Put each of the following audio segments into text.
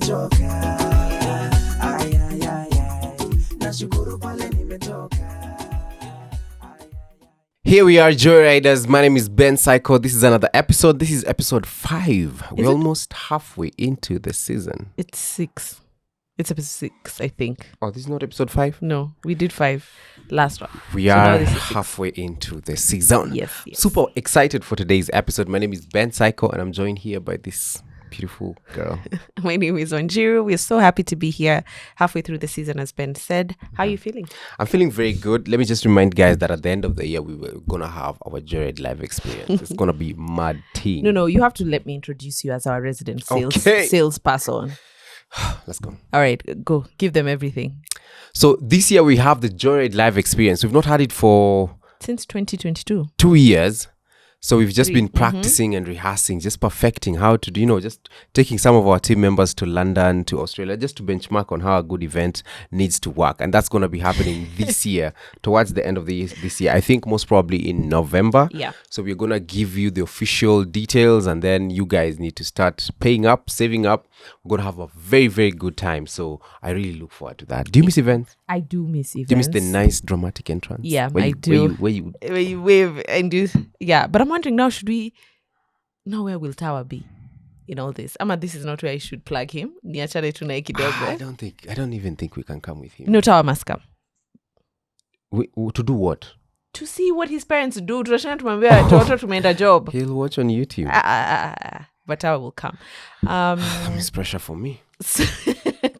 nimechoka. Ay, ay, ay, ay. Nashukuru pale nimetoka. Here we are, Joyriders. My name is Ben Psycho. This is another episode. This is episode 5. We're almost halfway into the season. It's 6. It's episode 6, I think. Oh, this is not episode 5? No, we did 5 last one. We are halfway into the season. Yes. Super excited for today's episode. My name is Ben Psycho, and I'm joined here by this beautiful girl. My name is Wanjiru. We're so happy to be here halfway through the season, as Ben said. How are you feeling? I'm feeling very good. Let me just remind guys that at the end of the year, we were going to have our Joyride live experience. It's going to be mad team. No, you have to let me introduce you as our resident sales person. Let's go. All right, go. Give them everything. So this year we have the Joyride live experience. We've not had it for... Since 2022. 2 years. So we've just been practicing and rehearsing, just perfecting how to do, just taking some of our team members to London, to Australia, just to benchmark on how a good event needs to work. And that's going to be happening this year, towards the end of this year. I think most probably in November. Yeah. So we're going to give you the official details, and then you guys need to start paying up, saving up. We're going to have a very, very good time. So I really look forward to that. Do you miss events? I do miss events. Do you miss the nice dramatic entrance? Yeah, I do. Where you wave and do. Yeah, but I'm wondering now, where will Tower be in all this? This is not where I should plug him. Niachane tunaye kidogo. I don't even think we can come with him. No, Tower must come. To do what? To see what his parents do. Tunashana tumwambia mtoto tumeenda job. He'll watch on YouTube. But Tower will come. It's pressure for me.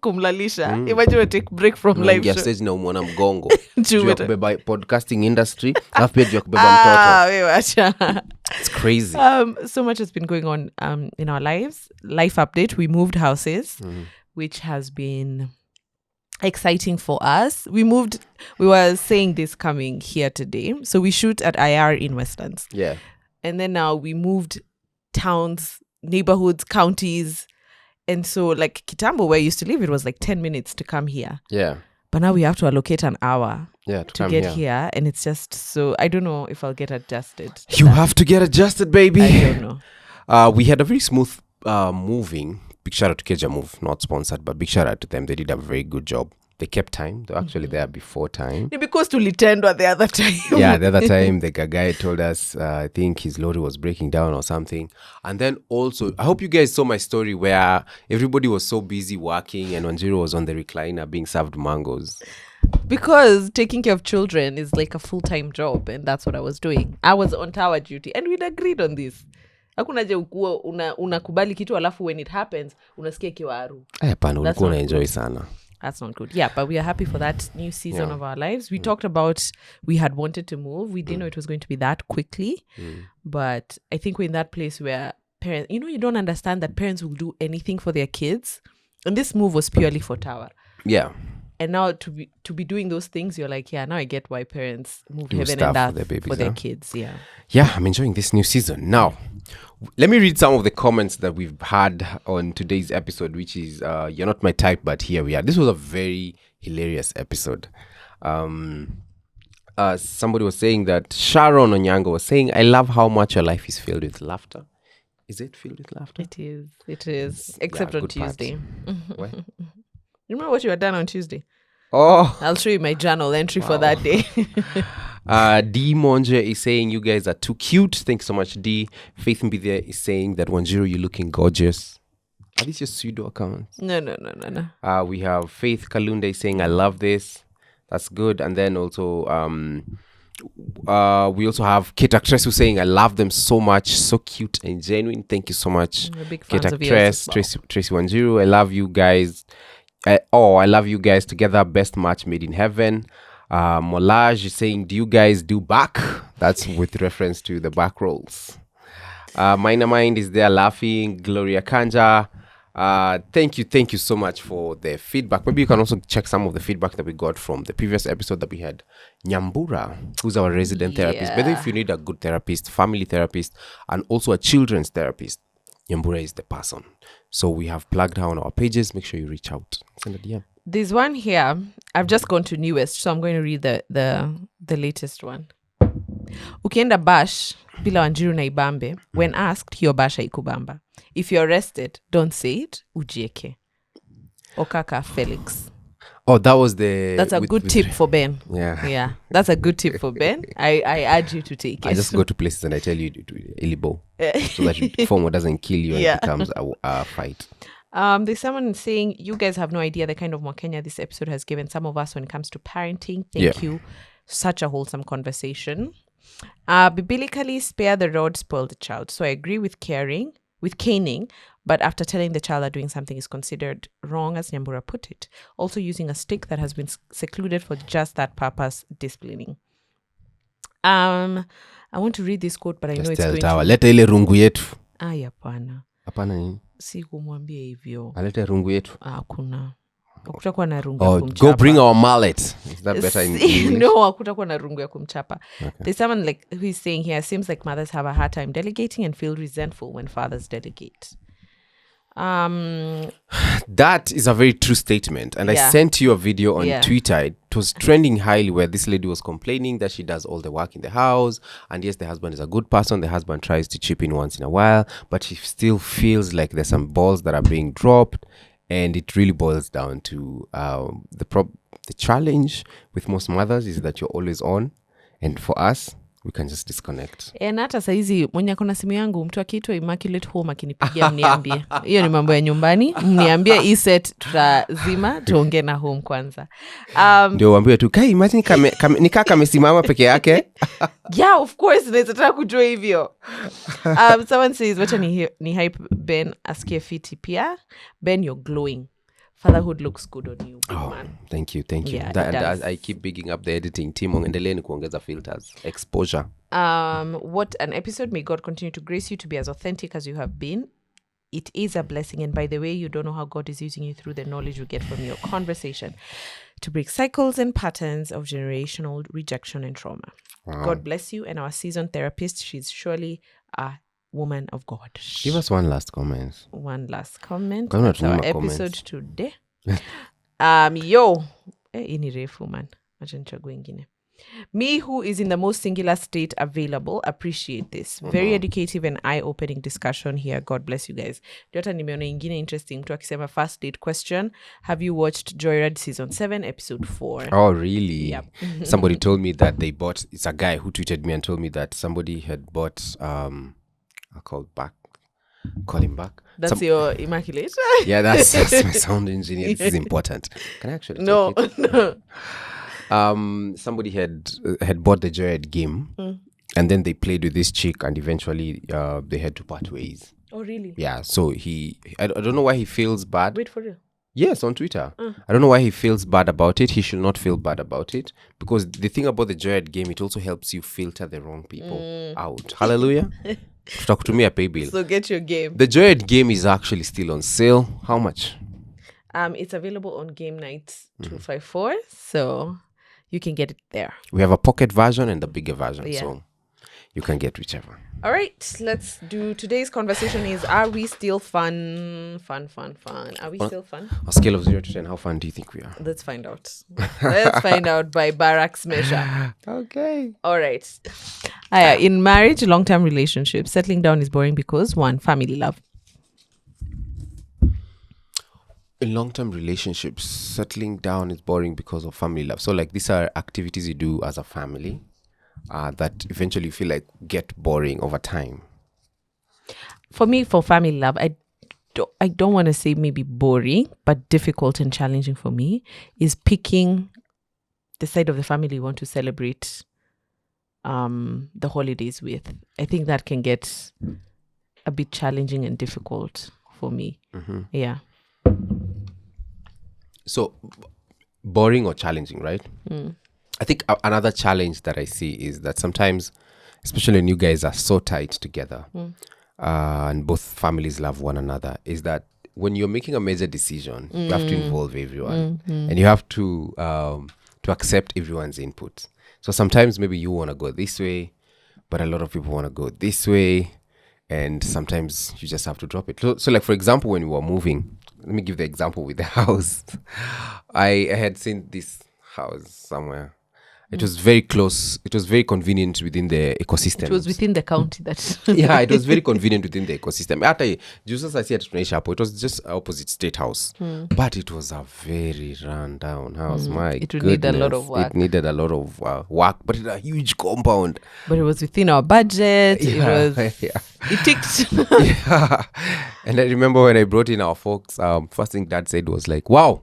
Kumlalisha. Imagine we take break from live show. Stage na umwana mgongo. Juu ya kubeba podcasting industry. Alafu pia juu ya kubeba mtoto. It's crazy. So much has been going on in our lives. Life update. We moved houses, which has been exciting for us. We were saying this coming here today. So we shoot at IR in Westlands. Yeah. And then now we moved towns, neighborhoods, counties. And so like Kitambo, where I used to live, it was like 10 minutes to come here. Yeah. But now we have to allocate an hour to get here. And it's just so, I don't know if I'll get adjusted. You have to get adjusted, baby. I don't know. We had a very smooth moving. Big shout out to Keja Move, not sponsored, but big shout out to them. They did a very good job. They kept time. They were actually there before time. Because to Litendwa the other time. Yeah, the other time, the guy told us, I think his lorry was breaking down or something. And then also, I hope you guys saw my story where everybody was so busy working and Wanjiru was on the recliner being served mangoes. Because taking care of children is like a full-time job, and that's what I was doing. I was on tower duty, and we'd agreed on this. Hakuna je ukuwa unakubali kitu alafu when it happens unasikia kiwaru. Hapana, ulikuwa unaenjoy sana. That's not good. Yeah, but we are happy for that new season of our lives. We talked about we had wanted to move. We didn't know it was going to be that quickly. But I think we're in that place where parents, you don't understand that parents will do anything for their kids. And this move was purely for Tower. Yeah. And now to be doing those things, you're like, yeah, now I get why parents move do heaven and earth for their kids. Yeah. Yeah, I'm enjoying this new season. Now, let me read some of the comments that we've had on today's episode, which is, you're not my type, but here we are. This was a very hilarious episode. Somebody was saying that Sharon Onyango was saying, I love how much your life is filled with laughter. Is it filled with laughter? It is. Except on Tuesday. Why? You remember what you had done on Tuesday? Oh. I'll show you my journal entry for that day. D Monje is saying, you guys are too cute. Thanks so much, D. Faith Mbithia is saying that Wanjiru, you're looking gorgeous. Are these your pseudo accounts? No. We have Faith Kalunde is saying, I love this. That's good. And then also, we also have Kate Actress who's saying, I love them so much. So cute and genuine. Thank you so much. We're big Kate fans of yours Actress, as well. Tracy Wanjiru, I love you guys. I love you guys together. Best match made in heaven. Molage is saying, do you guys do back? That's with reference to the back rolls. Minor Mind is there laughing. Gloria Kanja. Thank you so much for the feedback. Maybe you can also check some of the feedback that we got from the previous episode that we had. Nyambura, who's our resident therapist. But if you need a good therapist, family therapist, and also a children's therapist, Nyambura is the person. So we have plugged her on our pages. Make sure you reach out. Send a DM. There's one here. I've just gone to newest, so I'm going to read the latest one. Ukienda bash bila Wanjiru na ibambe, when asked, hiyo bash haikubamba. If you're arrested, don't say it, ujieke. Okaka Felix. Oh, that was the. That's a good tip for Ben. Yeah. Yeah, that's a good tip for Ben. I urge you to take it. I just go to places and I tell you to Ilibo so that FOMO doesn't kill you and Yeah. it becomes a fight. There's someone saying you guys have no idea the kind of Mwakenya this episode has given some of us when it comes to parenting. Thank you. Such a wholesome conversation. Biblically, spare the rod, spoil the child. So I agree with caning, but after telling the child that doing something is considered wrong, as Nyambura put it, also using a stick that has been secluded for just that purpose, disciplining. I want to read this quote, but I know it's going to... Leta ile rungu yetu. Hapana. Hapana nini? Si kumwambia hivyo. Alete rungu yetu. Hakuna. Hakutakuwa na rungu ya kumchapa. Go bring our mallet. Is that better in English? No, hakutakuwa na rungu ya kumchapa. Okay. There's someone like who is saying here, seems like mothers have a hard time delegating and feel resentful when fathers delegate. That is a very true statement. And I sent you a video on Twitter. It was trending highly where this lady was complaining that she does all the work in the house. And yes, the husband is a good person. The husband tries to chip in once in a while. But she still feels like there's some balls that are being dropped. And it really boils down to the challenge with most mothers is that you're always on. And for us, we can just disconnect. Na hata saizi mwenye akona simu yangu mtu akiitwa Immaculate Home akinipigia mniambie. Hiyo ni mambo ya nyumbani. Mniambie hii set tutazima tuongee na home kwanza. Ndio waambie tu kai imagine nikaa kamesimama peke yake. Yeah, of course naweza taka kujua hivyo. Someone says wacha ni hype Ben asikie fiti pia. Ben, you're glowing. Fatherhood looks good on you, man. Thank you. Yeah, that I keep bigging up the editing team. Endeleeni kuongeza filters, exposure. What an episode. May God continue to grace you to be as authentic as you have been. It is a blessing. And by the way, you don't know how God is using you through the knowledge you get from your conversation to break cycles and patterns of generational rejection and trauma. Wow. God bless you. And our seasoned therapist, she's surely a woman of God. Give us one last comment. That's our episode today. Ini refu man. Acha nichague ingine. Me, who is in the most singular state available, appreciate this. Very educative and eye-opening discussion here. God bless you guys. Jota nimeona ingine interesting. Mtu akisema first date question. Have you watched Joyride season 7 episode 4? Oh, really? Yep. Somebody told me that they bought, it's a guy who tweeted me and told me that somebody had bought, I'll call him back. That's your Immaculate? Yeah, that's my sound engineer. This is important. Can I actually No. Somebody had bought the Joyride game and then they played with this chick and eventually they had to part ways. Oh, really? Yeah, so I don't know why he feels bad. Wait, for real? Yes, on Twitter. I don't know why he feels bad about it. He should not feel bad about it because the thing about the Joyride game, it also helps you filter the wrong people out. Hallelujah. Tutakutumia pay bill. So get your game. The Joyride game is actually still on sale. How much? It's available on Game Night 254, so you can get it there. We have a pocket version and the bigger version, Yeah. so you can get whichever. All right, let's do today's conversation is, are we still fun? Are we still fun? On a scale of 0 to 10, how fun do you think we are? Let's find out. Let's find out by Barack's measure. Okay. All right. In marriage, long-term relationships, settling down is boring because, 1, family love. In long-term relationships, settling down is boring because of family love. So like these are activities you do as a family that eventually you feel like get boring over time. For me, for family love, I don't want to say maybe boring, but difficult and challenging for me is picking the side of the family you want to celebrate the holidays with. I think that can get a bit challenging and difficult for me. Mm-hmm. Yeah. So boring or challenging, right? I think another challenge that I see is that sometimes, especially when you guys are so tight together and both families love one another, is that when you're making a major decision, you have to involve everyone and you have to accept everyone's input. So sometimes maybe you want to go this way, but a lot of people want to go this way. And sometimes you just have to drop it. So like, for example, when we were moving, let me give the example with the house. I had seen this house somewhere It was very close. It was very convenient within the ecosystem. It was within the county that Yeah, it was very convenient within the ecosystem. Hata Jesus I see at tunaishi hapo, it was just opposite State House. But it was a very run-down house. My It would goodness. need a lot of work. It needed a lot of work, but it's a huge compound. but it was within our budget. It Yeah, was yeah. it ticked. Yeah. And I remember when I brought in our folks, first thing Dad said was like, wow,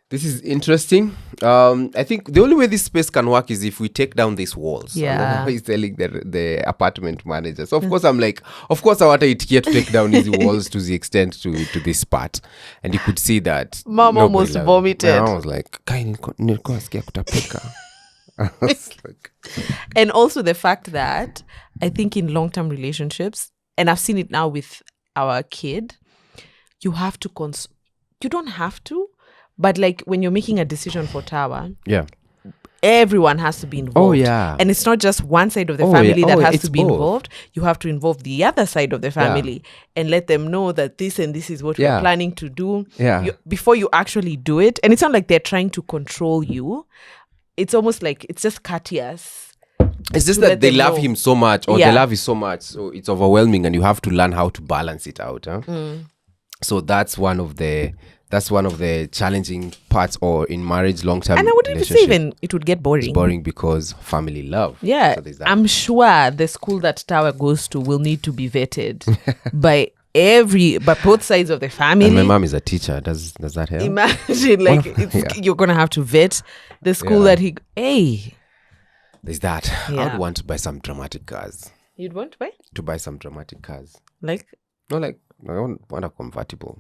this is interesting. I think the only way this space can work is if we take down these walls. And Yeah. then he's telling the apartment manager. So of course I'm like, of course I want it here to take down these walls to the extent to this part. And you could see that Mom nobody almost loved it. vomited. And I was like, "Kai, nilikuwa nasikia kutapika." I was like, And also the fact that I think in long-term relationships, and I've seen it now with our kid, you have to you don't have to, but like when you're making a decision for Tower, yeah. everyone has to be involved. Oh, yeah. And it's not just one side of the Oh, family yeah. that Oh, has it's to be both. involved. You have to involve the other side of the family and let them know that this and this is what Yeah. we're planning to do Yeah. before you actually do it. And it's not like they're trying to control you. It's almost like it's just courteous. It's just to that let they them love know. him so much, or Yeah. they love you so much, so it's overwhelming, and you have to learn how to balance it out. Huh? So that's one of the challenging parts, or in marriage, long-term And I wouldn't even say relationship. even it would get boring. It's boring because family love. Yeah, So there's that. I'm sure the school that Tower goes to will need to be vetted by both sides of the family. And my mom is a teacher. Does that help? Imagine, like, you're gonna have to vet the school Yeah. that he. Hey, There's that. I Yeah. would want to buy some dramatic cars. you'd want to buy like No, like I want a convertible.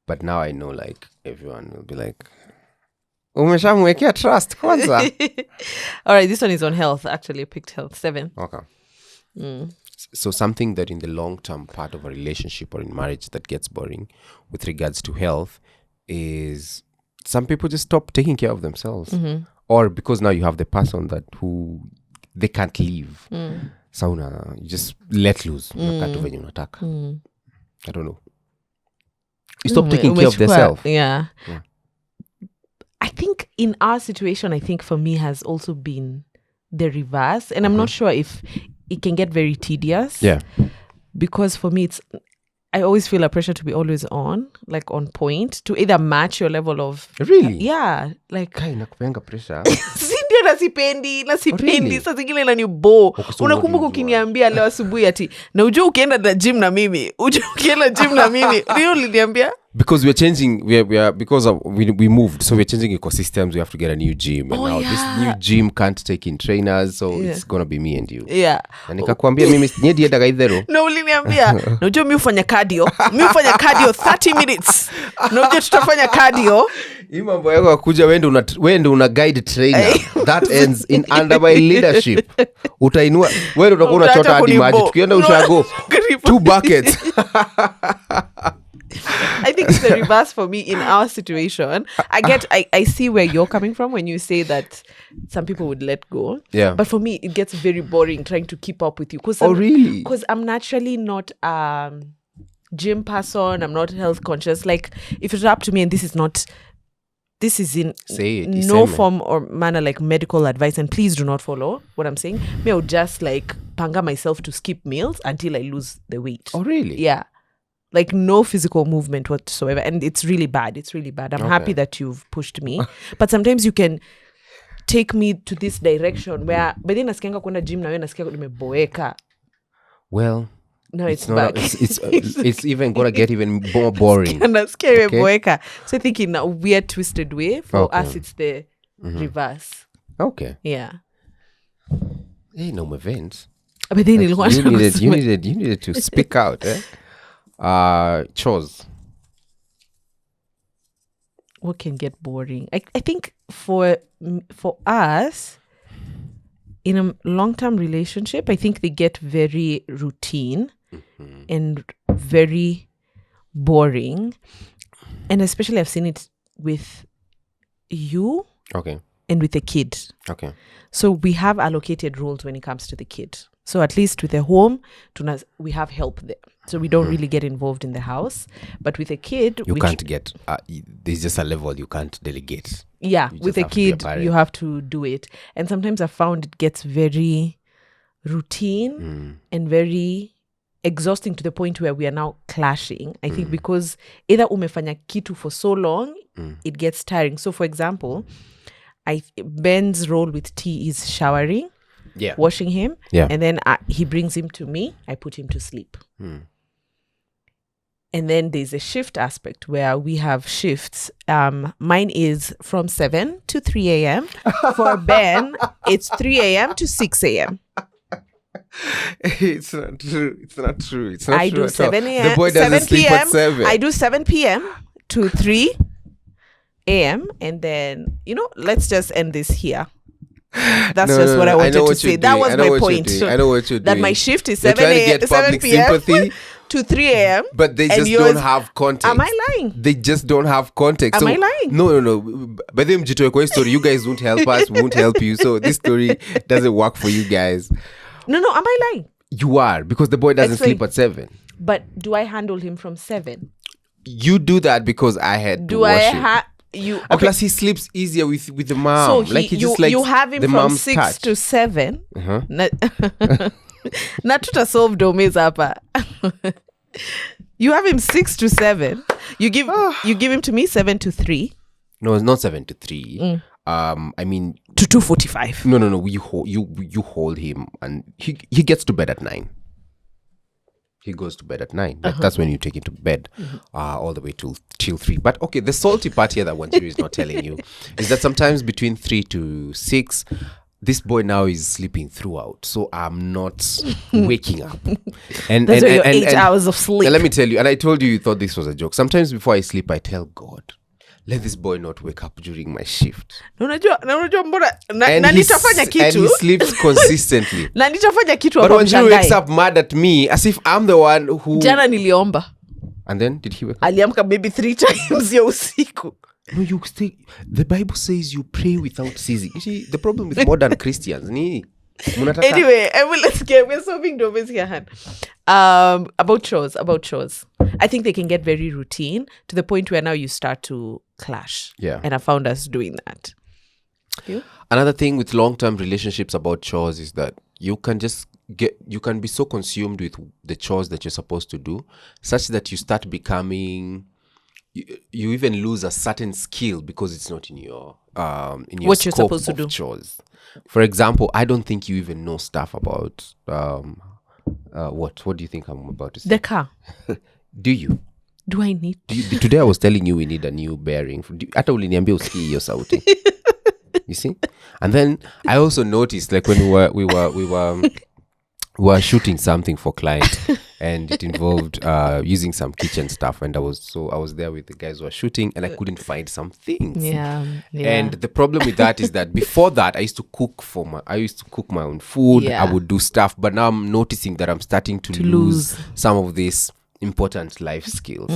But now I know, like, everyone will be like, umeshamwekea trust kwanza. all right. This one is on health. Actually, I picked health 7. Okay. So something that in the long-term part of a relationship or in marriage that gets boring with regards to health is some people just stop taking care of themselves. Or because now you have the person that who they can't leave. So you just let loose. Unakaa tu venye unataka. I don't know. You stop taking care of themselves. Yeah. Yeah. I think in our situation, I think for me has also been the reverse. And I'm not sure if it can get very tedious. Yeah. Because for me, I always feel a pressure to be always on, like on point, to either match your level of... Really? Yeah. Like, Kai nakupeanga pressure. si ndio nasipendi really? saa zingine inanibo. Okay, so Unakumbuka what do you do? ukiniambia leo asubuhi ati na ujua ukienda na gym na mimi ndio uliniambia. Because we're changing, because we moved, so we're changing ecosystems. We have to get a new gym, and now this new gym can't take in trainers, so it's gonna be me and you. Yeah. Na nikakwambia mimi niedienda idhero. Na uliniambia na unajua mimi hufanya cardio 30 minutes na unajua tutafanya cardio. Hii mambo yako ya kuja wende una guide trainer that ends in under my leadership. Utainua wewe utakuwa unachota hadi maji tukienda ushago 2 buckets. I think it's the reverse for me in our situation. I see where you're coming from when you say that some people would let go. Yeah. But for me, it gets very boring trying to keep up with you. Oh, really? Because I'm naturally not a gym person. I'm not health conscious. Like, if it's up to me, and this is in Say it, no iseme. form or manner like medical advice, and please do not follow what I'm saying. Me, I would just like panga myself to skip meals until I lose the weight. Oh, really? Yeah. Like no physical movement whatsoever. And it's really bad. I'm happy that you've pushed me. But sometimes you can take me to this direction where by then nasikianga kwenda gym na wewe nasikia nimeboeka. Well, No, it's not back. it's even gonna get even more boring. Nasikia nimeboeka. So I think in a weird twisted way for us it's the reverse. Okay. Yeah. Hey, no event. But then You needed to speak out, eh? Chores. What can get boring? I think for us in a long-term relationship, I think they get very routine and very boring. And especially I've seen it with you Okay. and with the kid. Okay. So we have allocated roles when it comes to the kid. So at least with a home, we have help there. So we don't really get involved in the house. But with a kid, You can't get, there's just a level you can't delegate. yeah, You with just a have to be a kid, parent. you have to do it. And sometimes I found it gets very routine and very exhausting to the point where we are now clashing. I think because either umefanya kitu for so long, it gets tiring. So for example, Ben's role with T is showering, washing him, and then he brings him to me. I put him to sleep. And then there's a shift aspect where we have shifts. Mine is from 7 to 3 a.m. For Ben, it's 3 a.m. to 6 a.m. It's not true. It's not true. It's not I true do at 7 all. a.m. The boy doesn't 7 sleep p.m. at 7. I do 7 p.m. to 3 a.m. And then, let's just end this here. That's just what I wanted to say. That was my point. I know what you're doing. That my shift is You're 7 trying to a.m. get 7 public p.m. sympathy, to 3 a.m. but they and just yours- don't have context. Am I lying? They just don't have context. Am I lying? No. By the way, story, you guys won't help us. We won't help you. So this story doesn't work for you guys. No, am I lying? You are, because the boy doesn't Explain. sleep at 7. But do I handle him from 7? You do that because I had to Do I wash him. have you? And plus, he sleeps easier with the mom. So Like he just likes you have him the from mom's 6 touch. to 7. Uh-huh. Na tutasolve domes hapa. You have him 6 to 7. You give him to me 7 to 3. No, it's not 7 to 3. I mean, To 2:45. no. You hold him, and he gets to bed at 9. He goes to bed at 9. That's when you take him to bed, all the way till 3. But okay, the salty part here that Wanjiru is not telling you is that sometimes between 3 to 6, this boy now is sleeping throughout. So I'm not waking up. And Those are your 8 hours of sleep. And let me tell you, and I told you thought this was a joke. Sometimes before I sleep, I tell God, let this boy not wake up during my shift. Na unajua mbona na And nitafanya and kitu. he sleeps consistently. Na nitafanya kitu But hapo Wanjiru wakes mshangae. up mad at me as if I'm the one who... Jana niliomba. And then did he wake up? Aliamka maybe 3 times ya usiku. No, you stay. The Bible says you pray without ceasing. You see, the problem with modern Christians, Anyway, we're solving domes here, Han. About chores. I think they can get very routine to the point where now you start to clash. Yeah. And I found us doing that. You? Another thing with long-term relationships about chores is that you can be so consumed with the chores that you're supposed to do, such that you start becoming, you even lose a certain skill because it's not in your What you're scope supposed to of do. chores. For example, I don't think you even know stuff about what do you think I'm about to say? The car. Do you? Do I need Today I was telling you we need a new bearing. Hata uliniambia usikii hiyo sauti. You see? And then I also noticed, like, when we were shooting something for client, and it involved using some kitchen stuff, and I was there with the guys who were shooting, and I couldn't find some things. Yeah. And the problem with that is that before that I used to cook my own food. Yeah. I would do stuff, but now I'm noticing that I'm starting to lose some of these important life skills.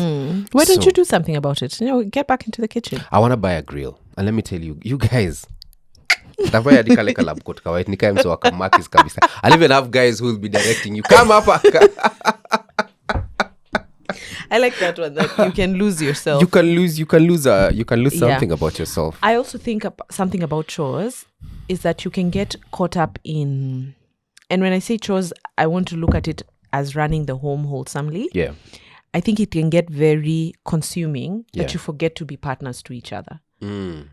Why don't you do something about it? Get back into the kitchen. I want to buy a grill, and let me tell you guys, I'll even have guys who will be directing you. Come up. I like that one, that you can lose yourself. You can lose something about yourself. I also think something about chores is that you can get caught up in, and when I say chores, I want to look at it as running the home wholesomely. Yeah. I think it can get very consuming that Yeah. you forget to be partners to each other. And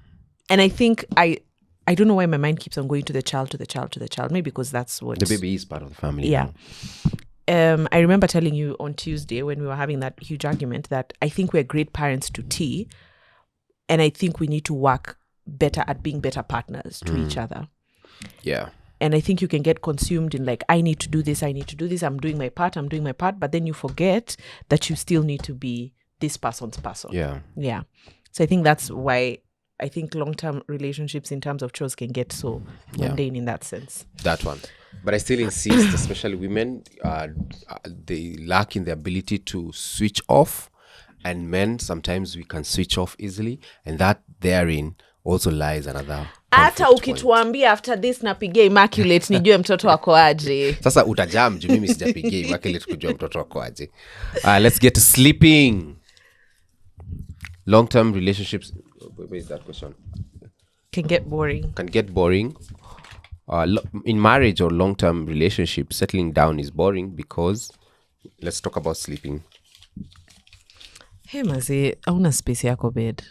I think I don't know why my mind keeps on going to the child. Maybe because that's what... The baby is part of the family. Yeah. I remember telling you on Tuesday when we were having that huge argument that I think we're great parents to T, and I think we need to work better at being better partners to each other. Yeah. And I think you can get consumed in, like, I need to do this, I'm doing my part, but then you forget that you still need to be this person's person. Yeah. Yeah. So I think that's why I think long-term relationships in terms of chores can get so mundane in that sense. That one. But I still insist, especially women, they lack in the ability to switch off. And men, sometimes we can switch off easily. And that therein also lies another hata conflict point. ukituambia after this napigia immaculate nijue mtoto wako aje. Sasa utajam juu mimi sijapigia immaculate kujua mtoto wako aje. Let's get to sleeping. Long-term relationships, where is that question? Can get boring. In marriage or long-term relationship, settling down is boring because let's talk about sleeping. Hey mazi, hauna space yako bed.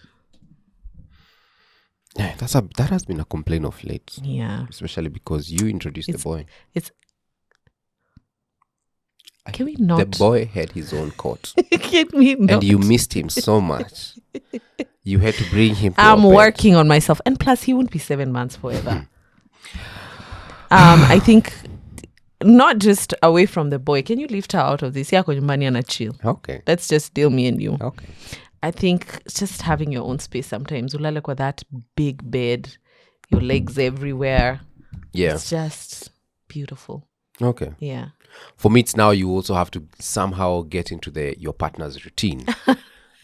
Yeah, that has been a complaint of late. Yeah. Especially because you introduced the boy. Can we not? The boy had his own court. Can we not? And you missed him so much. You had to bring him to I'm your bed. working on myself. And plus, he won't be 7 months forever. I think not just away from the boy. Can you lift her out of this? Yako nyumbani ana chill. Okay. Let's just deal me and you. Okay. I think just having your own space sometimes. Ulale kwa that big bed, your legs everywhere. Yeah. It's just beautiful. Okay. Yeah. For me, it's now you also have to somehow get into your partner's routine.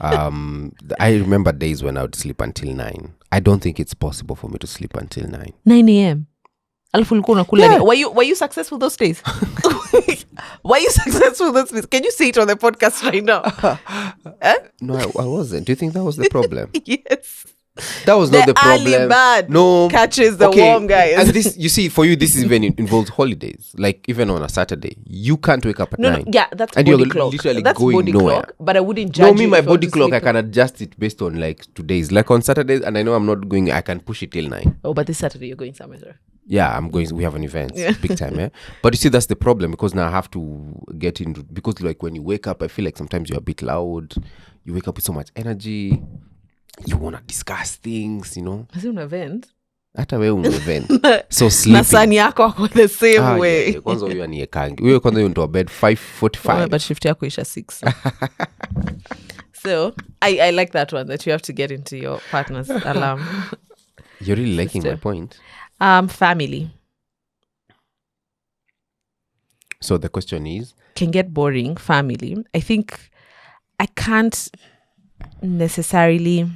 I remember days when I would sleep until 9. I don't think it's possible for me to sleep until 9. 9 a.m. Alafu ulikuwa unakula nini? Were you successful those days? Were you successful those days? Can you say it on the podcast right now? No, I wasn't. Do you think that was the problem? Yes. That was not the problem. early bird no catches the warm guys. And this, you see, for you, this is even involves holidays. Like even on a Saturday, you can't wake up at 9. Yeah, that's and body you're clock. literally That's going body nowhere. clock. But I wouldn't judge No, you. my if I was body clock, I sleeping. can adjust it based on like today's. Like on Saturdays, and I know I'm not going, I can push it till 9. Oh, but this Saturday you're going somewhere, sir. Yeah, I'm going. We have an event, big time, yeah. But you see, that's the problem because now I have to get into because like when you wake up, I feel like sometimes you're a bit loud. You wake up with so much energy. You want to discuss things, you know. Is it an event? Hata wewe un event. So sleeping. Na sani yako wako the same way. Yeah. Kwanza huyo aniyekangi. Huyo kwanza into bed 5:45. But shift yako isha 6. So I like that one that you have to get into your partner's alarm. You're really liking my point. Family. So the question is, can get boring. Family. I think I can't necessarily.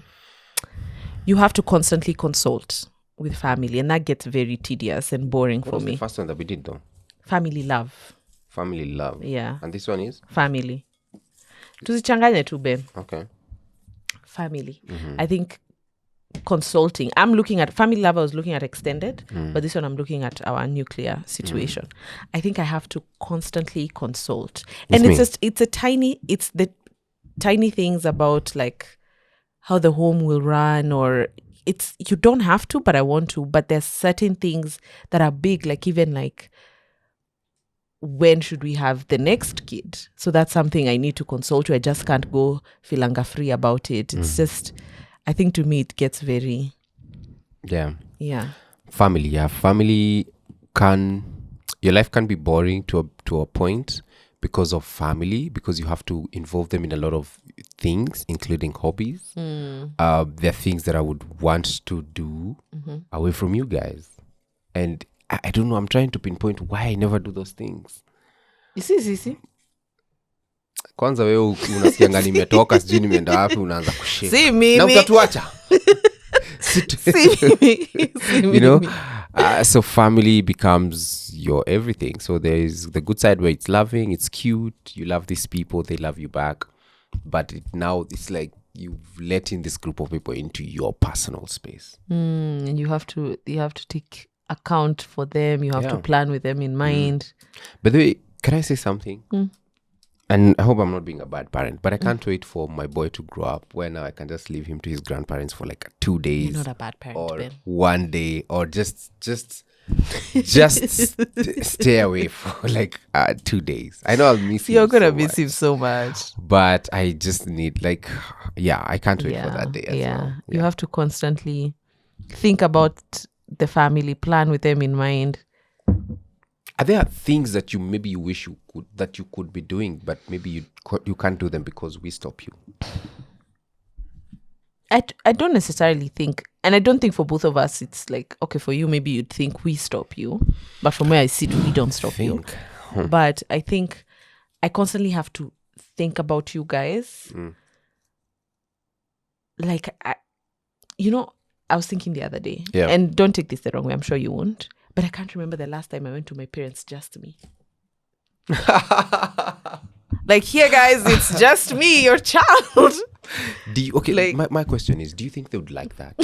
You have to constantly consult with family, and that gets very tedious and boring for me. The first one that we did though? Family love. Family love. Yeah. And this one is? Family. Tuzichanganye tu Ben. Okay. Family. I think consulting. I'm looking at family love. I was looking at extended, but this one I'm looking at our nuclear situation. I think I have to constantly consult, and it's the tiny things about like how the home will run, or you don't have to, but I want to. But there's certain things that are big, like even like when should we have the next kid? So that's something I need to consult with. I just can't go filanga free about it. It's just, I think to me it gets very family. Yeah, family your life can be boring to a point because of family, because you have to involve them in a lot of things, including hobbies. There are things that I would want to do away from you guys, and I don't know. I'm trying to pinpoint why I never do those things. You see. Kwanza wewe unasikianga nimetoka sijui nimeenda wapi unaanza kushika. See me. Na utatuacha. See me. You know, so family becomes your everything. So there is the good side where it's loving, it's cute, you love these people, they love you back. But now it's like you've let in this group of people into your personal space. And you have to take account for them. You have to plan with them in mind. By the way, can I say something? And I hope I'm not being a bad parent, but I can't wait for my boy to grow up where now I can just leave him to his grandparents for like 2 days. You're not a bad parent, or Ben. 1 day, or just stay away for like 2 days. I know I'll miss him. You're gonna so miss much, him so much. but I just need I can't wait for that day as well. You have to constantly think about the family, plan with them in mind. Are there things that you wish you could be doing, but maybe you can't do them because we stop you? I don't necessarily think, and I don't think for both of us it's like, okay, for you maybe you'd think we stop you, but from where I sit we don't stop you. But I think I constantly have to think about you guys. Like I was thinking the other day, Yeah. and don't take this the wrong way, I'm sure you won't, but I can't remember the last time I went to my parents, just me. Like, here, guys, it's just me, your child. My question is, do you think they would like that?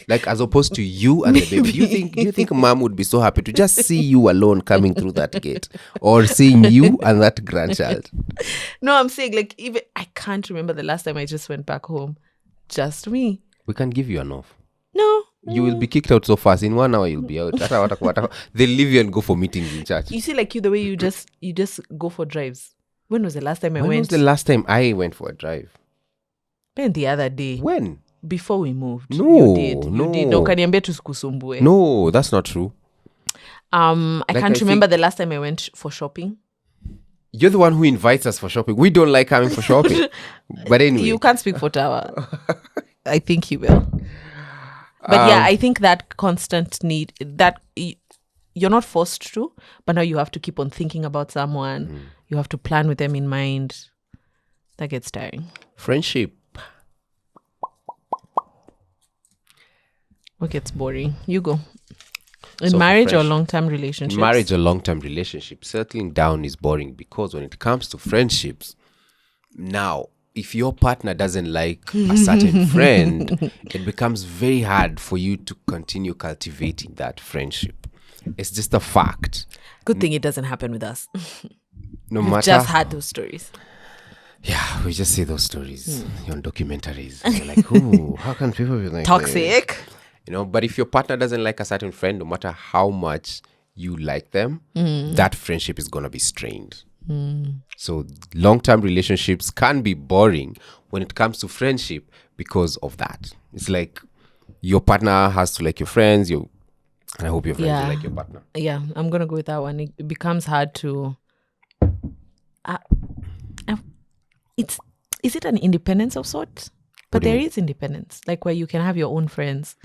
Like, as opposed to you and the baby, do you think mom would be so happy to just see you alone coming through that gate, or seeing you and that grandchild? No, I'm saying, like, even I can't remember the last time I just went back home, just me. We can give you an off. No. You will be kicked out so fast. In 1 hour, you'll be out. They'll leave you and go for meetings in church. You see, like, the way you just go for drives. When was the last time I When went? was the last time I went for a drive? When the other day. When? Before we moved. No, You did. No, kaniambia tusikusumbue. No, that's not true. I can't remember the last time I went for shopping. You're the one who invites us for shopping. We don't like coming for shopping. But anyway. You can't speak for Tawa. I think you will. But yeah, I think that constant need, that you're not forced to, but now you have to keep on thinking about someone. You have to plan with them in mind. That gets tiring. Friendship. What gets boring? You go. In So marriage or long-term relationships? Marriage or long-term relationship, settling down is boring because when it comes to friendships, now, if your partner doesn't like a certain friend, it becomes very hard for you to continue cultivating that friendship. It's just a fact. Good thing it doesn't happen with us. No We've matter. just had those stories. Yeah, we just see those stories on documentaries. You're like, ooh, how can people be like Toxic. this? You know, but if your partner doesn't like a certain friend, no matter how much you like them, that friendship is going to be strained. So long-term relationships can be boring when it comes to friendship because of that. It's like your partner has to like your friends, and I hope your friends will like your partner. Yeah, I'm going to go with that one. It becomes hard to... Is it an independence of sorts? But there is independence, like where you can have your own friends.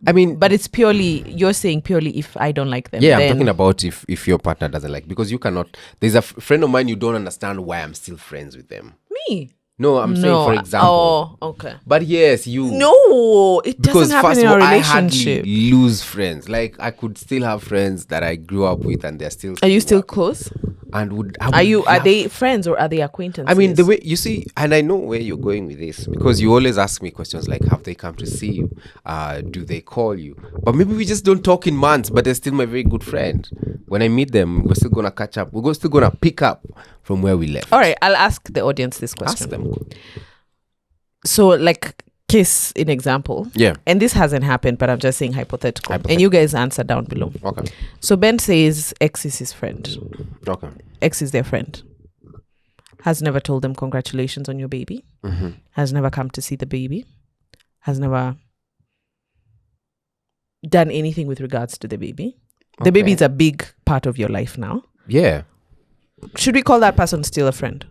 I mean, but it's purely, you're saying purely if I don't like them. Yeah, I'm talking about if your partner doesn't like, because you cannot. There's a friend of mine, you don't understand why I'm still friends with them. Me? No, I'm saying for example. Oh, okay. But yes, you. No, it doesn't happen in a relationship. I hardly lose friends. Like I could still have friends that I grew up with, and they're still. Are you still close? And are they friends or are they acquaintances? I mean, the way you see, and I know where you're going with this, because you always ask me questions like, have they come to see you? Do they call you? But maybe we just don't talk in months, but they're still my very good friend. When I meet them, we're still gonna catch up. We're still gonna pick up from where we left. All right, I'll ask the audience this question. Ask them. So, like, case in example. Yeah. And this hasn't happened, but I'm just saying hypothetical. And you guys answer down below. Okay. So Ben says X is his friend. Okay. X is their friend. Has never told them congratulations on your baby. Mm-hmm. Has never come to see the baby. Has never done anything with regards to the baby. The baby is a big part of your life now. Yeah. Should we call that person still a friend?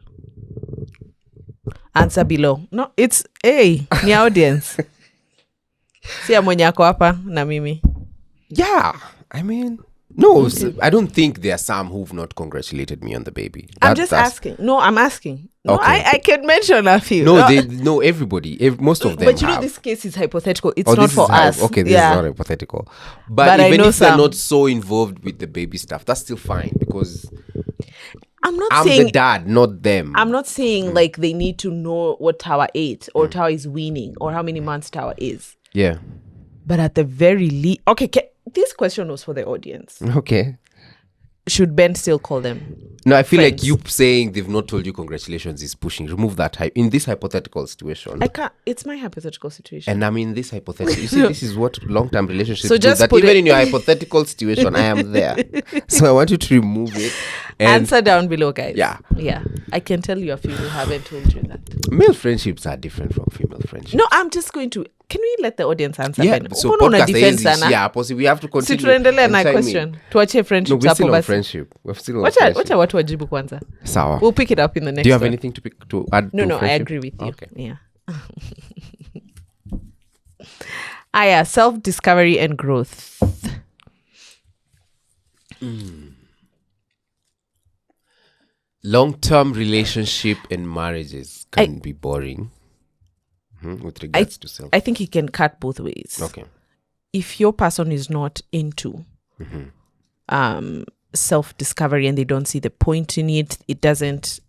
Answer below. No, it's ni audience. Siya mwenye ako hapa na mimi. Yeah. I mean, no, I don't think there are some who've not congratulated me on the baby. I'm just asking. No, I'm asking. No, Okay. I can mention a few. No, everybody. Most of them. But you know, have. this case is hypothetical. It's not for us. Okay, this is not hypothetical. But I even know if they're some. not so involved with the baby stuff, that's still fine, because I'm I'm saying the dad, not them. I'm not saying like they need to know what Tower ate or Tower is weaning or how many months Tower is. Yeah. But at the very least, okay, this question was for the audience. Okay. Should Ben still call them? No, I feel friends? like you saying they've not told you congratulations is pushing. Remove that hype in this hypothetical situation. I can't. It's my hypothetical situation. And I mean, this hypothetical. You see, this is what long-term relationships So do. just That put even it- in your hypothetical situation, I am there. So I want you to remove it. And Answer down below, guys. Yeah. Yeah. I can tell you a few who haven't told you that. male friendships are different from female friendships. No, I'm just going to. Can we let the audience answer? Yeah, Ben? so Uko na podcast defense is, sana. yeah, possibly we have to Si continue. tunaendelea na and chime in. question. Tuachie No, friendships we're hapo still on basi. friendship. We're still on Wacha friendship. watu wajibu kwanza. Sawa. We'll pick it up in the next Do you have one. anything to add? No, to no, I friendship? agree with you. Okay. Yeah. Yeah, self-discovery and growth. Long-term relationship and marriages can be boring. With regards to self. I think it can cut both ways. Okay. If your person is not into self-discovery and they don't see the point in it, it doesn't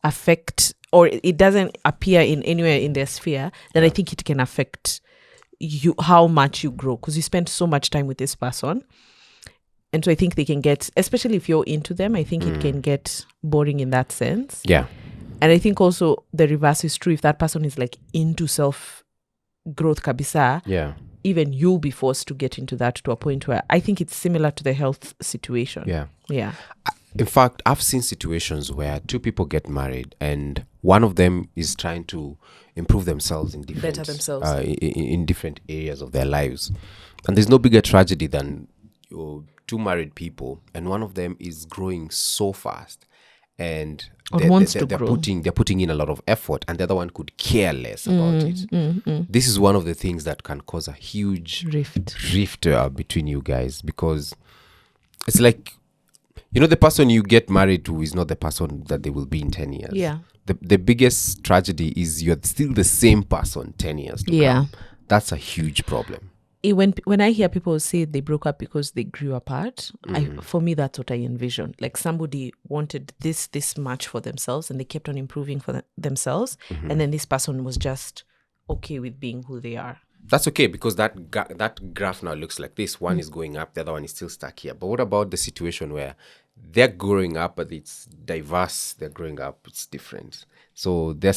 affect, or it doesn't appear in anywhere in their sphere, then I think it can affect you, how much you grow, because you spend so much time with this person. And so I think they can get, especially if you're into them, I think it can get boring in that sense. Yeah. And I think also the reverse is true. If that person is like into self growth kabisa, Yeah. even you'll be forced to get into that to a point where I think it's similar to the health situation. Yeah. Yeah. In fact, I've seen situations where two people get married and one of them is trying to improve themselves in different, Better themselves. In different areas of their lives. And there's no bigger tragedy than two married people and one of them is growing so fast and they're putting in a lot of effort and the other one could care less about it. This is one of the things that can cause a huge rift between you guys, because it's like, the person you get married to is not the person that they will be in 10 years. Yeah. The biggest tragedy is you're still the same person 10 years to come. That's a huge problem. When I hear people say they broke up because they grew apart, for me, that's what I envision. Like somebody wanted this much for themselves and they kept on improving for themselves. And then this person was just okay with being who they are. That's okay, because that graph now looks like this. One is going up, the other one is still stuck here. But what about the situation where they're growing up, but it's diverse, they're growing up, it's different. So they're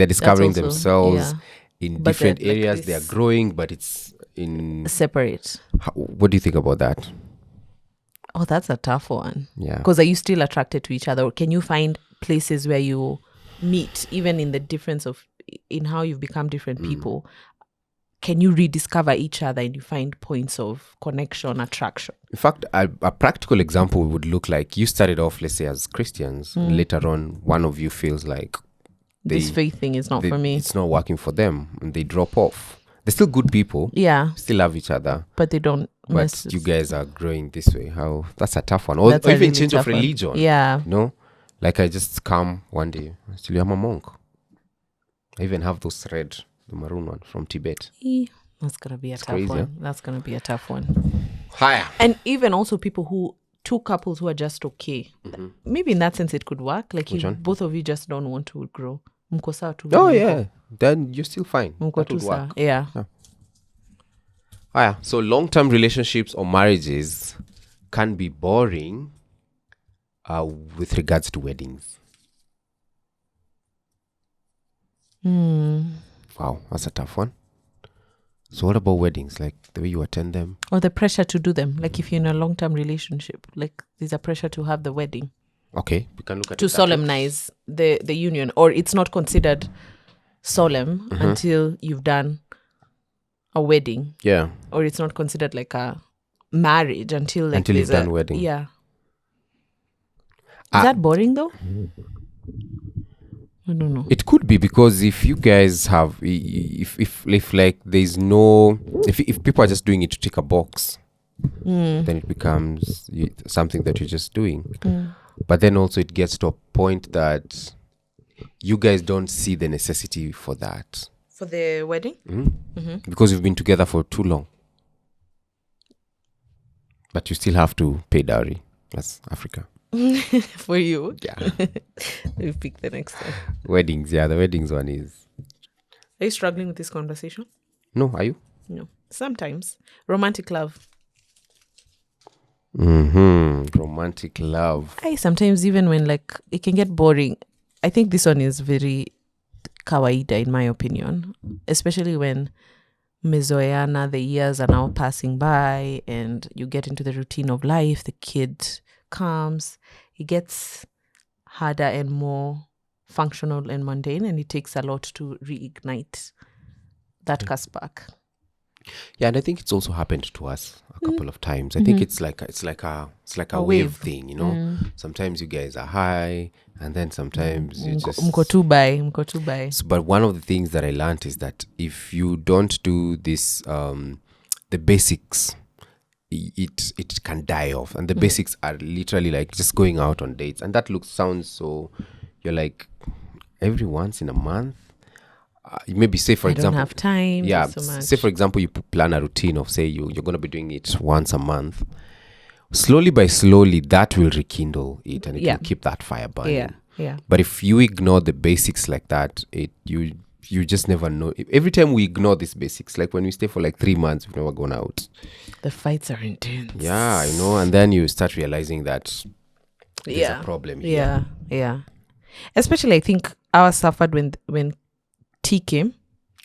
discovering themselves in different areas. They are growing, but it's in separate. What do you think about that? Oh, that's a tough one. Yeah. Because are you still attracted to each other? Or can you find places where you meet, even in the difference of in how you've become different people? Can you rediscover each other and you find points of connection, attraction? In fact, a practical example would look like you started off, let's say, as Christians. Later on, one of you feels like this faith thing is not for me. It's not working for them, and they drop off. They're still good people. Yeah. Still love each other. But they don't. But you guys are growing this way. That's a tough one. Or even really change of religion. One. Yeah. Like I just come one day, still I'm a monk. I even have those the maroon one from Tibet. That's going to be a tough one. Yeah? That's going to be a tough one. Higher. And even also two couples who are just okay. Maybe in that sense it could work. Like both of you just don't want to grow. Oh yeah. Then you're still fine. That would work. Yeah. Higher. So long-term relationships or marriages can be boring with regards to weddings. Wow, that's a tough one. So what about weddings? Like the way you attend them? Or the pressure to do them. Like if you're in a long-term relationship, like there's a pressure to have the wedding. Okay, we can look at to solemnize the union, or it's not considered solemn until you've done a wedding. Yeah. Or it's not considered like a marriage until you've done wedding. Yeah. Is that boring though? I don't know. It could be, because if you guys have, if like there's no, if people are just doing it to tick a box, then it becomes something that you're just doing. But then also it gets to a point that you guys don't see the necessity for that. For the wedding? Because you've been together for too long. But you still have to pay dowry. That's Africa. For you? Yeah. We pick the next one. Weddings, yeah. The weddings one is... Are you struggling with this conversation? No, are you? No. Sometimes. Romantic love. Romantic love. Sometimes even when like it can get boring. I think this one is very kawaida in my opinion. Especially when mezoeana, the years are now passing by and you get into the routine of life, the kid comes, it gets harder and more functional and mundane, and it takes a lot to reignite that cusp back. Yeah, and I think it's also happened to us a couple of times. I think it's like a wave thing, Sometimes you guys are high, and then sometimes you just mko too by. So, but one of the things that I learned is that if you don't do this, the basics, it can die off, and the basics are literally like just going out on dates, and that sounds so. You're like every once in a month. maybe say for I example, don't have time. yeah, there's so much. say for example, you plan a routine of say you're going to be doing it once a month. Slowly by slowly, that will rekindle it, and it will keep that fire burning. Yeah. But if you ignore the basics like that, you just never know. Every time we ignore these basics, like when we stay for like 3 months, we've never gone out. The fights are intense. Yeah, I know. And then you start realizing that there's a problem here. Yeah. Especially, I think ours suffered when tea came.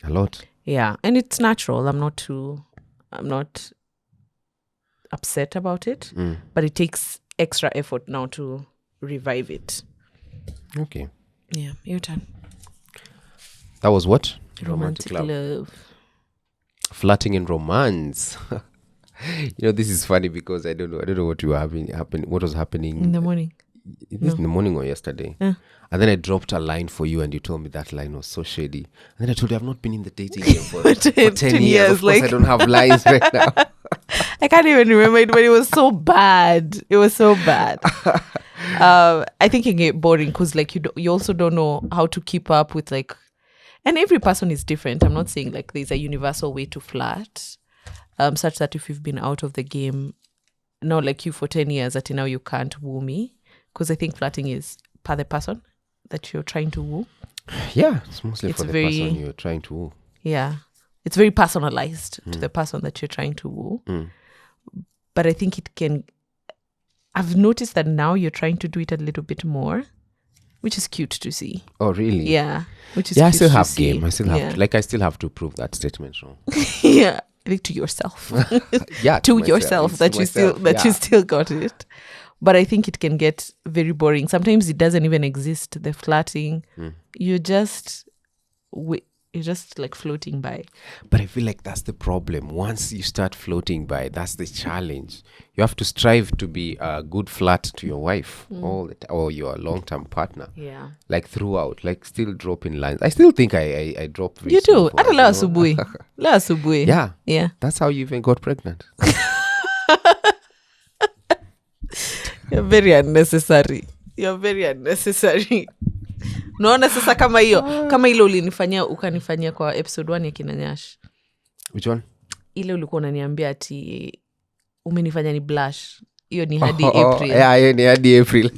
A lot. Yeah, and it's natural. I'm not upset about it, but it takes extra effort now to revive it. Okay. Yeah, your turn. That was what? Romantic love. Flirting and romance. This is funny because I don't know what what was happening In the morning. in the morning or yesterday. And then I dropped a line for you and you told me that line was so shady. And then I told you I've not been in the dating game for 10 years. Of course, I don't have lines right now. I can't even remember it, but it was so bad. It was so bad. I think it get boring because like you also don't know how to keep up with like, and every person is different. I'm not saying like there's a universal way to flirt, such that if you've been out of the game, not like you for 10 years, that now you can't woo me, because I think flirting is per the person that you're trying to woo. Yeah, it's mostly for the person you're trying to woo. Yeah, it's very personalized to the person that you're trying to woo. But I think it can. I've noticed that now you're trying to do it a little bit more, which is cute to see. Oh, really? Yeah, which is I cute still have to see. game. I still have I still have to prove that statement wrong. Yeah, I think to yourself. Yeah, to myself. yourself that you still got it. But I think it can get very boring. Sometimes it doesn't even exist. The flirting, you're just like floating by. But I feel like that's the problem. Once you start floating by, that's the challenge. You have to strive to be a good flirt to your wife or your long-term partner. Yeah. Like throughout, like still dropping lines. I still think I drop. You do. La subui. Yeah. Yeah. That's how you even got pregnant. You're very unnecessary. Naona sasa kama hilo ukanifanyia kwa episode 1 ya kina Nyash. Which one? Ile ulikuwa unaniambia ati umenifanya ni blush. Hiyo ni hadi April. Yeah, hiyo ni hadi April.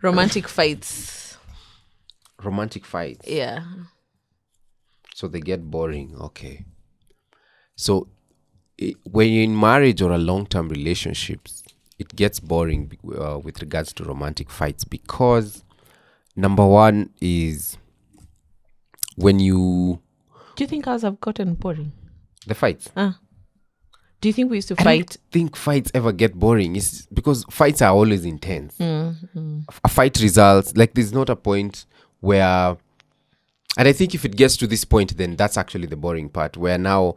Romantic fights. Yeah. So they get boring. Okay. So when you're in marriage or a long-term relationships, it gets boring with regards to romantic fights because number one is when you... Do you think ours have gotten boring? The fights? Do you think we used to I fight? don't think fights ever get boring. It's because fights are always intense. A fight results, like there's not a point where... And I think if it gets to this point, then that's actually the boring part, where now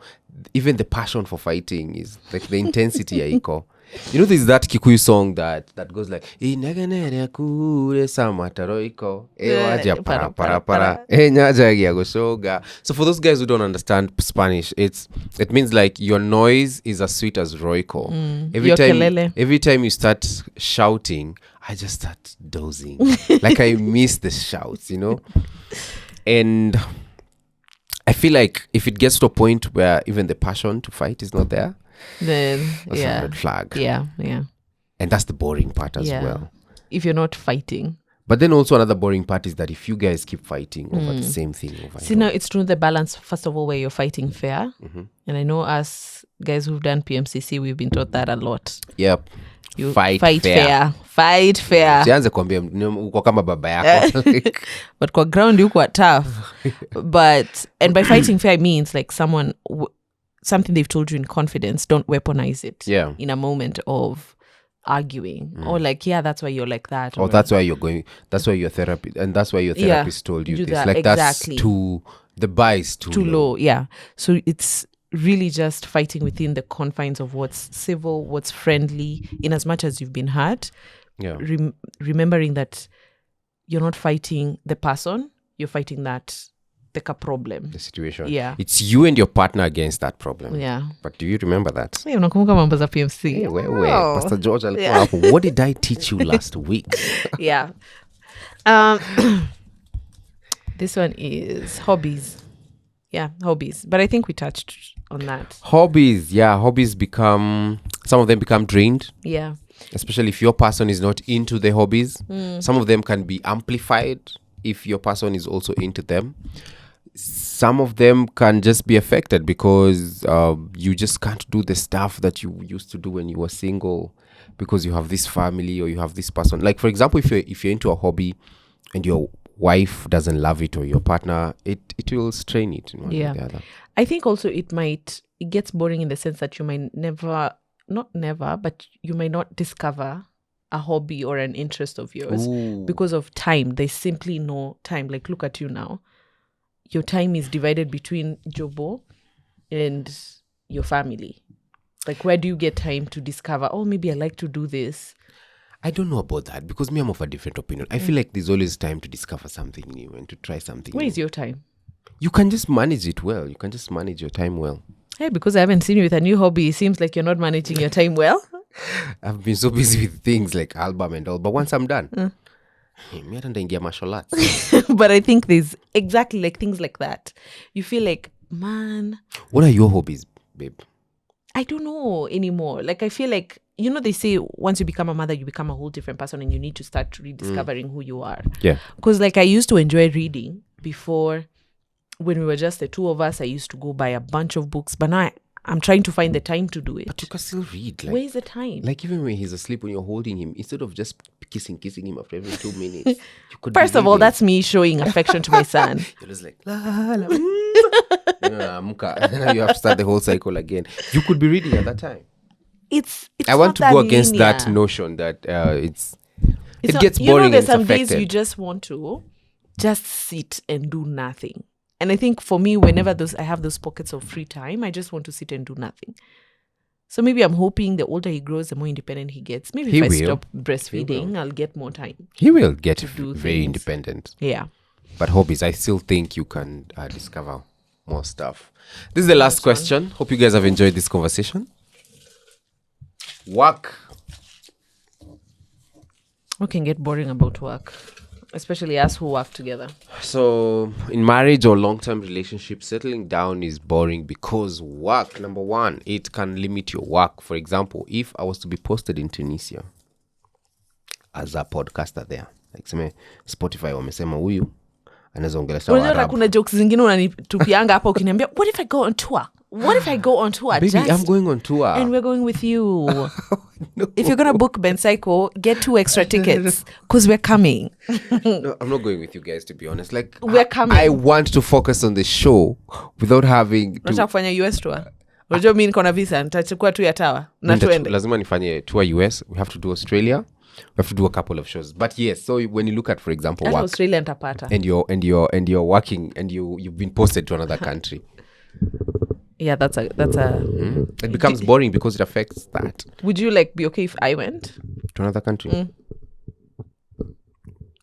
even the passion for fighting is like the intensity ya iko. There's that Kikuyu song that goes like inaganere kure samataro iko ewaja para para para enyaja goshoga. So for those guys who don't understand Spanish, it means like your noise is as sweet as Royco. Every time you start shouting, I just start dozing. Like I miss the shouts, And I feel like if it gets to a point where even the passion to fight is not there, then that's a red flag. Yeah. And that's the boring part as well. If you're not fighting. But then also another boring part is that if you guys keep fighting over the same thing over See, now it's true the balance, first of all, where you're fighting fair. And I know us guys who've done PMCC, we've been taught that a lot. Yep. You fight fair. Fight fair. Sianze kuambia uko kama baba yako. But kwa ground you quite tough. And by fighting fair means like something they've told you in confidence, don't weaponize it in a moment of arguing. Or like, that's why you're like that. Or that's why you're going, that's why your therapy, and that's why your therapist told you this. Like exactly. The bar is too low. Yeah. So it's really just fighting within the confines of what's civil, what's friendly, in as much as you've been hurt. Yeah. Remembering that you're not fighting the person, you're fighting the problem. The situation. Yeah. It's you and your partner against that problem. Yeah. But do you remember that? Hey, unakumbuka mambo za PMC. Hey, Pastor George alikuwa hapo. What did I teach you last week? Yeah. This one is hobbies. Yeah, hobbies. But I think we touched on that. Hobbies, yeah. Hobbies become, some of them become drained, Yeah. especially if your person is not into the hobbies. Some of them can be amplified if your person is also into them. Some of them can just be affected because you just can't do the stuff that you used to do when you were single because you have this family or you have this person. Like, for example, if you're into a hobby and your wife doesn't love it or your partner, it will strain it in one way or the other. I think also it gets boring in the sense that you might but you might not discover a hobby or an interest of yours because of time. There's simply no time. Like, look at you now. Your time is divided between Jobo and your family. Like, where do you get time to discover, oh, maybe I like to do this? I don't know about that because me, I'm of a different opinion. I feel like there's always time to discover something new and to try something Where new. is your time? You can just manage it well. You can just manage your time well. Hey, because I haven't seen you with a new hobby, it seems like you're not managing your time well. I've been so busy with things like album and all, but once I'm done, me I don't get martial arts. But I think there's exactly like things like that. You feel like, man, What are your hobbies, babe? I don't know anymore. Like, I feel like, they say once you become a mother, you become a whole different person and you need to start rediscovering who you are. Yeah. Because like I used to enjoy reading before. When we were just the two of us, I used to go buy a bunch of books. But now I'm trying to find the time to do it. But you can still read. Like, where is the time? Like even when he's asleep, when you're holding him, instead of just kissing him after every 2 minutes, you could First be of all, reading. that's me showing affection to my son. You're just like, la, la, muka. Then you have to start the whole cycle again. You could be reading at that time. It's I want to not go that against linear. that notion that it not- gets boring there's and it's some days affected. you just want to just sit and do nothing. And I think for me, whenever I have those pockets of free time, I just want to sit and do nothing. So maybe I'm hoping the older he grows, the more independent he gets. Maybe He if I will. stop breastfeeding, I'll get more time. He will get do very things. independent. Yeah. But hobbies, I still think you can discover more stuff. This is the last question. Hope you guys have enjoyed this conversation. Work. What can get boring about work? Especially us who work together. So, in marriage or long-term relationship, settling down is boring because work, number one, it can limit your work. For example, if I was to be posted in Tunisia as a podcaster there, like seme Spotify wamesema huyu anaweza ongelesha Unajua Waarabu. kuna jokes zingine unanitupianga hapa ukiniambia, what if I go on tour? What if I go on tour? Baby, I'm going on tour. And we're going with you. No. If you're going to book Ben Psycho, get 2 extra tickets because we're coming. No, I'm not going with you guys, to be honest. Like, We're coming. I want to focus on the show without having to... Unataka kufanya US tour? Unajua mimi niko na visa, nitachukua tu ya tawa na tuende. Lazima nifanye tour US. We have to do Australia. We have to do a couple of shows. But yes, so when you look at, for example, Hata work, Australia nitapata. and you're working and you've been posted to another country, Yeah, that's a it becomes boring because it affects that. Would you like be okay if I went? To another country.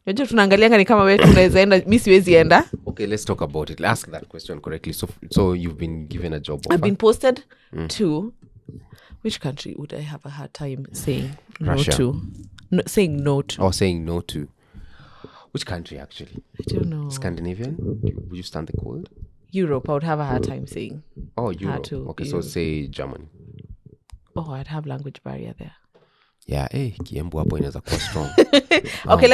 Unajua tunaangalianga ni kama wewe tunaweza enda, mimi siwezi enda. Okay, let's talk about it. Ask that question correctly. So you've been given a job offer. I've been posted to which country would I have a hard time saying Russia. no to? No, saying no to. Or saying no to. Which country, actually? I don't know. Scandinavian? Would you stand the cold? Europe, I would have a hard time saying. Oh, Europe. to Okay, so Europe. say Germany. Oh, I'd have language barrier there. Yeah, kiembu hapo inaweza kuwa strong. Okay,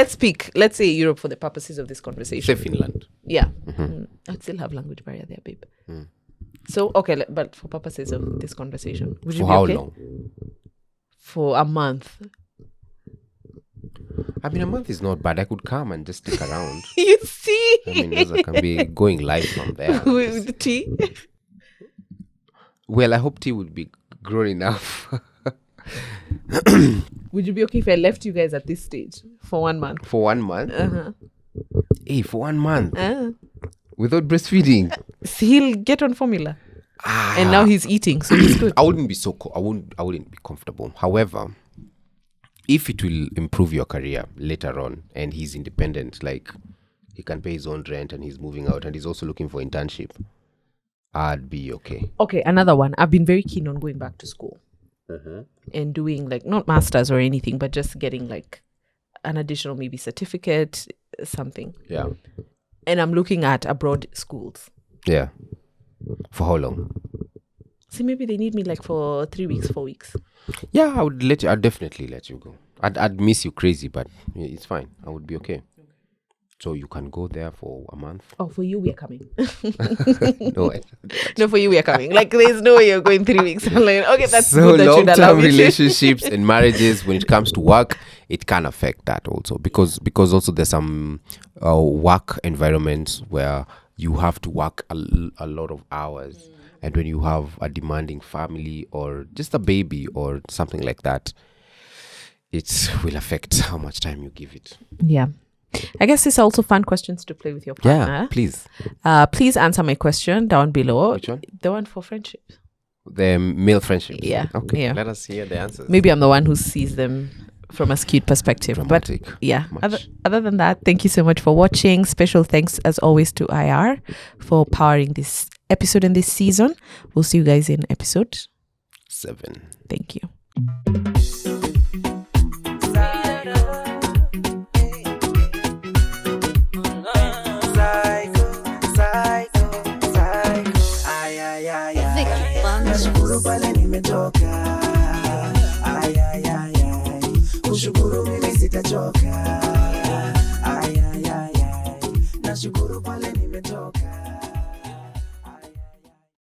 let's say Europe for the purposes of this conversation. Say Finland. Yeah. I'd still have language barrier there, babe. So, okay, but for purposes of this conversation, would you For be how okay? long? For a month. I mean, a month is not bad. I could come and just stick around. You see? I mean, I can be going live from there. With the tea? Well, I hope T would be grown enough. Would you be okay if I left you guys at this stage for 1 month? For 1 month? Hey, for 1 month? Uh, Without breastfeeding? he'll get on formula. And now he's eating, so he's good. I wouldn't be so... I wouldn't be comfortable. However, if it will improve your career later on and he's independent, like he can pay his own rent and he's moving out and he's also looking for internship, I'd be okay. Okay, another one. I've been very keen on going back to school and doing like not masters or anything, but just getting like an additional maybe certificate, something. Yeah. and I'm looking at abroad schools. Yeah. For how long? See, maybe they need me like for 3 weeks, 4 weeks. Yeah, I'd definitely let you go. I'd miss you crazy, but it's fine. I would be okay. So you can go there for a month. Oh, for you, we are coming. No, for you, we are coming. Like, there's no way you're going 3 weeks. I'm like, okay, that's so good that you'd allow long-term me to. relationships and marriages, when it comes to work, it can affect that also because also there's some work environments where you have to work a lot of hours, and when you have a demanding family or just a baby or something like that, it will affect how much time you give it. Yeah. I guess it's also fun questions to play with your partner. Yeah, please. Please answer my question down below. Which one? The one for friendship. The male friendships. Yeah. Okay. Yeah. Let us hear the answers. Maybe I'm the one who sees them from a skewed perspective. Dramatic. But yeah, Much. other than that, thank you so much for watching. Special thanks as always to IR for powering this episode and this season. We'll see you guys in episode 7. Thank you. Nashukuru pale nimetoka, kushukuru mimi sitachoka.